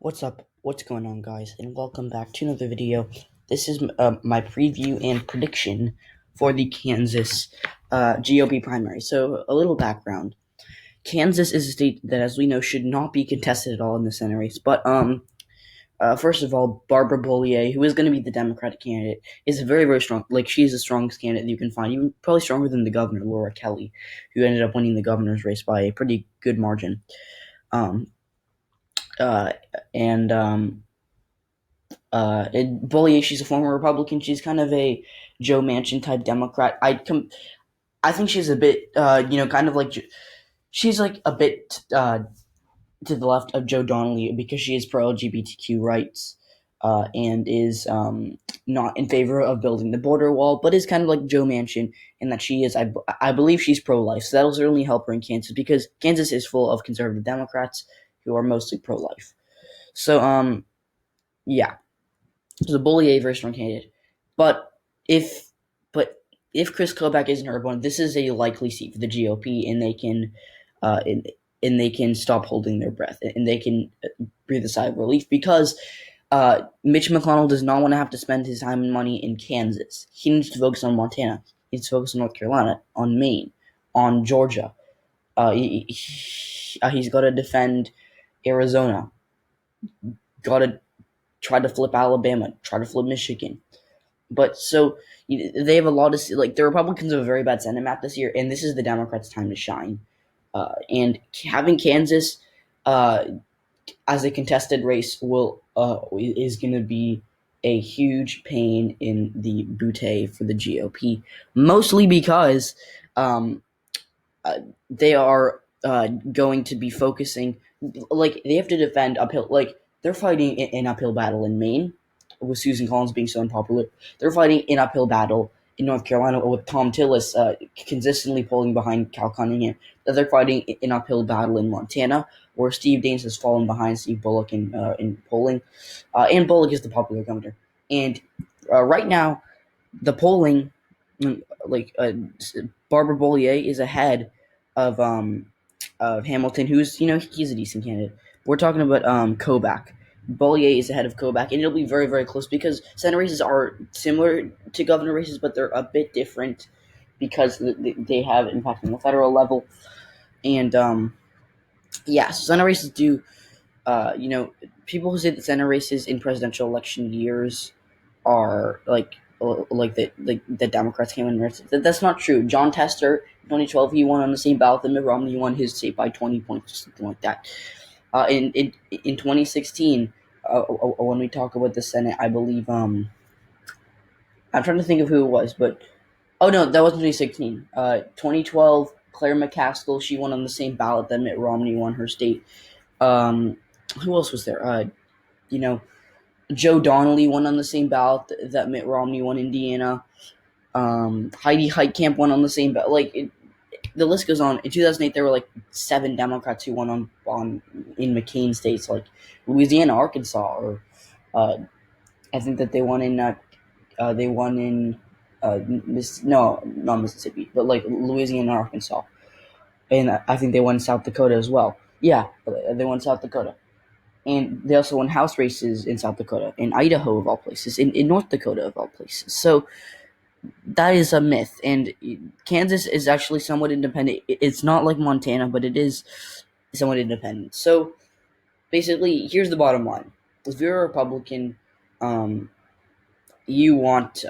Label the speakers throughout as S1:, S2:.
S1: What's up? What's going on, guys? And welcome back to another video. This is my preview and prediction for the Kansas GOP primary. So, a little background. Kansas is a state that, as we know, should not be contested at all in the Senate race. But first of all, Barbara Bollier, who is going to be the Democratic candidate, is very, very strong. Like, she's the strongest candidate you can find, even probably stronger than the governor, Laura Kelly, who ended up winning the governor's race by a pretty good margin. Um, uh, and Bullier, she's a former Republican. She's kind of a Joe Manchin type Democrat. I think she's a bit, kind of like she's like a bit to the left of Joe Donnelly because she is pro LGBTQ rights, and is not in favor of building the border wall, but is kind of like Joe Manchin in that she is, I believe she's pro life. So that'll certainly help her in Kansas because Kansas is full of conservative Democrats who are mostly pro life. So yeah. So Bullier, very strong candidate. But if Chris Kobach isn't her opponent, this is a likely seat for the GOP, and they can and they can stop holding their breath, and they can breathe a sigh of relief because Mitch McConnell does not want to have to spend his time and money in Kansas. He needs to focus on Montana. He needs to focus on North Carolina, on Maine, on Georgia. He's got to defend Arizona. Got to try to flip Alabama, try to flip Michigan. But so they have a lot of, like, the Republicans have a very bad Senate map this year, and this is the Democrats' time to shine. And having Kansas as a contested race is going to be a huge pain in the bootay for the GOP, mostly because they are going to be focusing, like, they have to defend uphill, like, they're fighting an uphill battle in Maine with Susan Collins being so unpopular. They're fighting an uphill battle in North Carolina with Tom Tillis consistently polling behind Cal Cunningham. They're fighting an uphill battle in Montana where Steve Daines has fallen behind Steve Bullock in polling. And Bullock is the popular governor. And right now, the polling, Barbara Bollier is ahead of Hamilton, who's, he's a decent candidate. We're talking about Kobach. Bollier is ahead of Kobach, and it'll be very, very close because Senate races are similar to governor races, but they're a bit different because they have impact on the federal level. And so Senate races do, people who say that Senate races in presidential election years are like the Democrats came in. That's not true. John Tester, 2012, he won on the same ballot that Mitt Romney won his state by 20 points or something like that. In 2016, when we talk about the Senate, I believe I'm trying to think of who it was, but no, that wasn't 2016. 2012, Claire McCaskill, she won on the same ballot that Mitt Romney won her state. Who else was there? Joe Donnelly won on the same ballot that Mitt Romney won Indiana. Heidi Heitkamp won on the same ballot. The list goes on. In 2008, there were like 7 Democrats who won on in McCain states like Louisiana, Arkansas, or I think that they won in not Mississippi, but like Louisiana, Arkansas, and I think they won South Dakota as well. Yeah, they won South Dakota. And they also won House races in South Dakota, in Idaho of all places, in North Dakota of all places. So that is a myth. And Kansas is actually somewhat independent. It's not like Montana, but it is somewhat independent. So basically, here's the bottom line. If you're a Republican, you want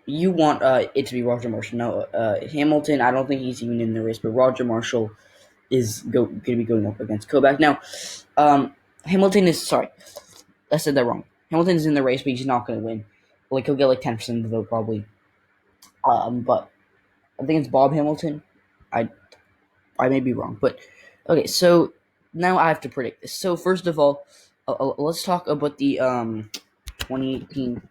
S1: you want it to be Roger Marshall. No, Hamilton, I don't think he's even in the race, but Roger Marshall is going to be going up against Kobach. Now, Hamilton is, sorry, I said that wrong. Hamilton is in the race, but he's not going to win. Like, he'll get like 10% of the vote probably. But I think it's Bob Hamilton. I may be wrong, but okay. So now I have to predict this. So first of all, let's talk about the 2018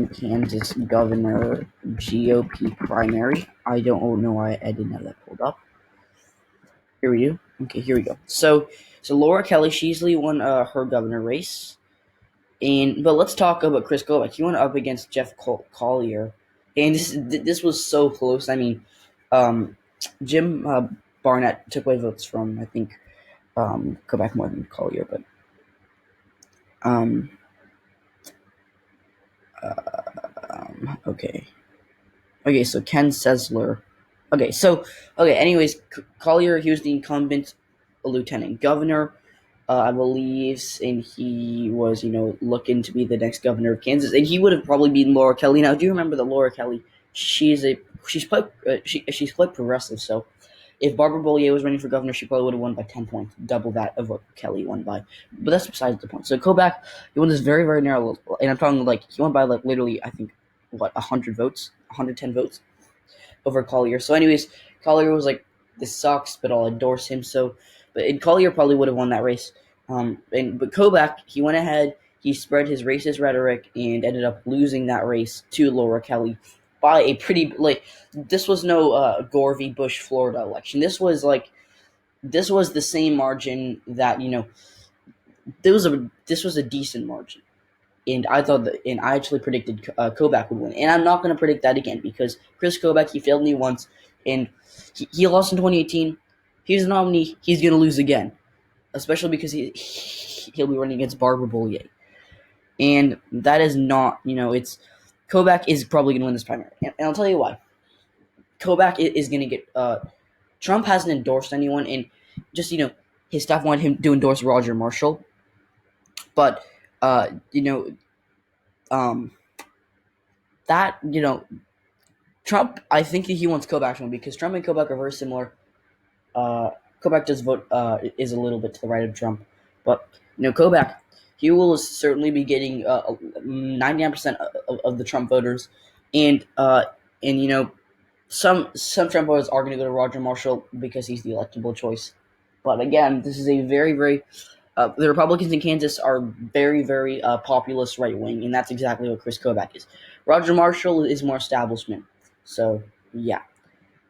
S1: Kansas governor GOP primary. I don't know why I didn't have that pulled up. Here we do. Okay, here we go. So Laura Kelly, she easily won her governor race. But let's talk about Chris Kobach. He went up against Jeff Collier, and this was so close. I mean, Jim Barnett took away votes from, I think, Kobach more than Collier, but um, okay. Okay, so Ken Sessler. Anyways, Collier, he was the incumbent lieutenant governor, I believe, and he was, looking to be the next governor of Kansas, and he would have probably beaten Laura Kelly. Now, do you remember that Laura Kelly? She's quite progressive. So, if Barbara Bollier was running for governor, she probably would have won by 10 points, double that of what Kelly won by. But that's besides the point. So Kobach, he won this very, very narrow, and I'm talking he won by literally, I think, 100 votes, 110 votes over Collier. So, anyways, Collier was like, "This sucks, but I'll endorse him." And Collier probably would have won that race. But Kobach, he went ahead, he spread his racist rhetoric, and ended up losing that race to Laura Kelly by a pretty This was no Gore v. Bush Florida election. This was the same margin that this was a decent margin. And I actually predicted Kobach would win. And I'm not going to predict that again because Chris Kobach, he failed me once, and he lost in 2018. He's a nominee. He's going to lose again, especially because he'll be running against Barbara Bollier. And that is not, it's Kobach is probably going to win this primary. And I'll tell you why. Kobach is going to get Trump hasn't endorsed anyone, and just, his staff wanted him to endorse Roger Marshall. But, that, Trump, I think he wants Kobach to win because Trump and Kobach are very similar. Kobach does vote is a little bit to the right of Trump, but Kobach, he will certainly be getting 99% of the Trump voters, and some Trump voters are going to go to Roger Marshall because he's the electable choice. But again, this is a very, very the Republicans in Kansas are very, very populist right wing, and that's exactly what Chris Kobach is. Roger Marshall is more establishment. So yeah.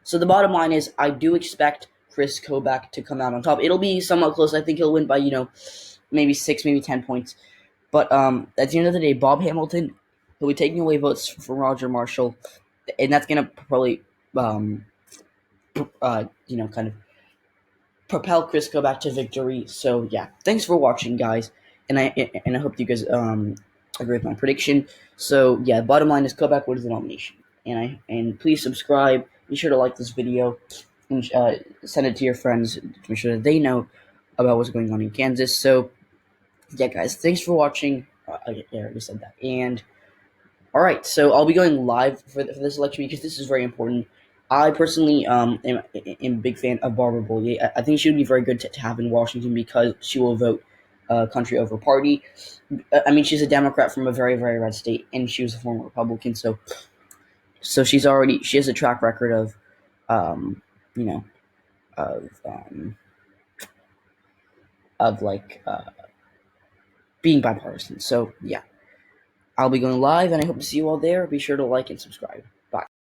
S1: So the bottom line is, I do expect Chris Kobach to come out on top. It'll be somewhat close. I think he'll win by maybe 6, maybe 10 points. But at the end of the day, Bob Hamilton, he'll be taking away votes from Roger Marshall, and that's gonna probably kind of propel Chris Kobach to victory. So yeah, thanks for watching, guys, and I hope you guys agree with my prediction. So yeah, bottom line is Kobach wins the nomination, and please subscribe. Be sure to like this video and send it to your friends to make sure that they know about what's going on in Kansas. So yeah, guys, thanks for watching. I already said that, and all right, so I'll be going live for this election because this is very important. I personally am a big fan of Barbara Bollier. I think she would be very good to have in Washington because she will vote country over party. I mean, she's a Democrat from a very, very red state, and she was a former Republican, so she has a track record of, you know, of being bipartisan. So yeah, I'll be going live, and I hope to see you all there. Be sure to like and subscribe.